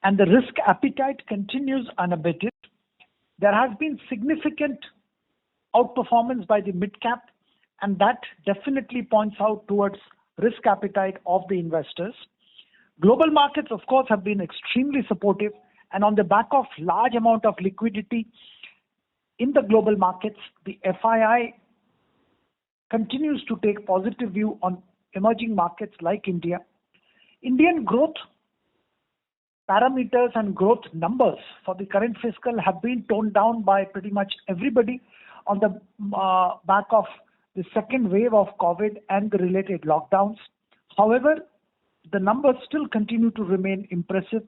and the risk appetite continues unabated. There has been significant outperformance by the mid-cap, and that definitely points out towards risk appetite of the investors. Global markets, of course, have been extremely supportive, and on the back of large amount of liquidity in the global markets, the FII continues to take positive view on emerging markets like India. Indian growth parameters and growth numbers for the current fiscal have been toned down by pretty much everybody on the back of the second wave of COVID and the related lockdowns. However, the numbers still continue to remain impressive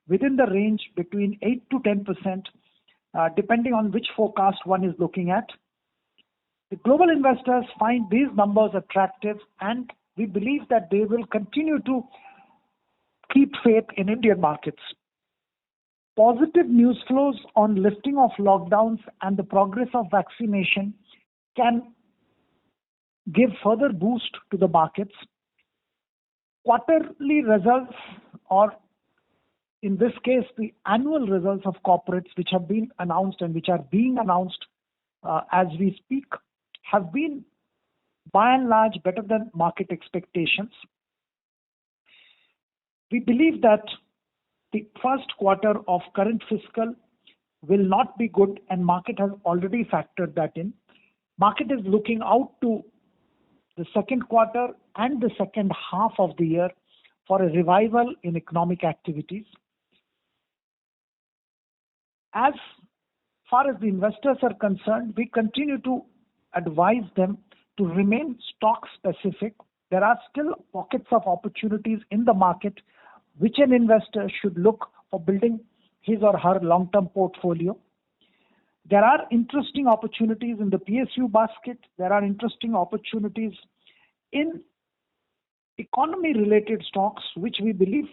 within the range between 8 to 10%, depending on which forecast one is looking at. The global investors find these numbers attractive, and we believe that they will continue to keep faith in Indian markets. Positive news flows on lifting of lockdowns and the progress of vaccination can give further boost to the markets. Quarterly results, or in this case, the annual results of corporates which have been announced and which are being announced as we speak, have been by and large better than market expectations. We believe that the first quarter of current fiscal will not be good, and market has already factored that in. Market is looking out to the second quarter and the second half of the year for a revival in economic activities. As far as the investors are concerned, we continue to advise them to remain stock specific. There are still pockets of opportunities in the market which an investor should look for building his or her long-term portfolio. There are interesting opportunities in the PSU basket. There are interesting opportunities in economy-related stocks, which we believe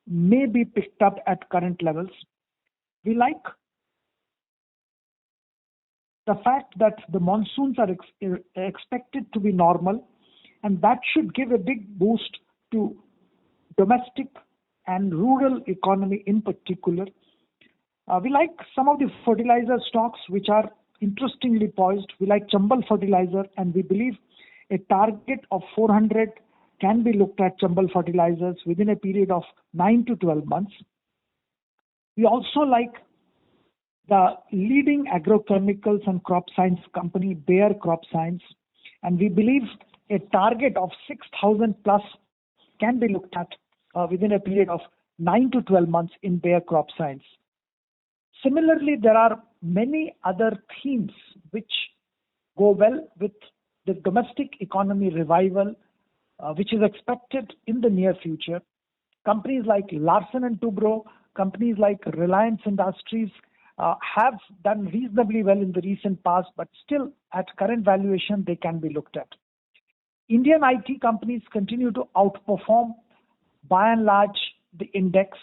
may be picked up at current levels. We like the fact that the monsoons are expected to be normal, and that should give a big boost to domestic and rural economy in particular. We like some of the fertilizer stocks which are interestingly poised. We like Chambal Fertilizer, and we believe a target of 400 can be looked at Chambal Fertilizers within a period of 9 to 12 months. We also like the leading agrochemicals and crop science company, Bayer Crop Science, and we believe a target of 6,000 plus can be looked at within a period of 9 to 12 months in Bayer Crop Science. Similarly, there are many other themes which go well with the domestic economy revival, which is expected in the near future. Companies like Larsen and Toubro, companies like Reliance Industries have done reasonably well in the recent past, but still at current valuation, they can be looked at. Indian IT companies continue to outperform by and large the index,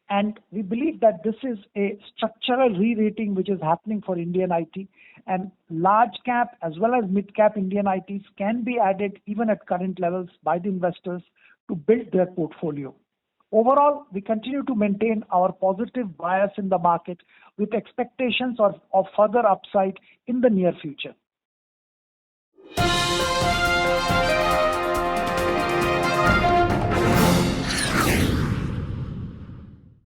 and we believe that this is a structural re-rating which is happening for Indian IT, and large cap as well as mid cap Indian ITs can be added even at current levels by the investors to build their portfolio. Overall, we continue to maintain our positive bias in the market with expectations of further upside in the near future.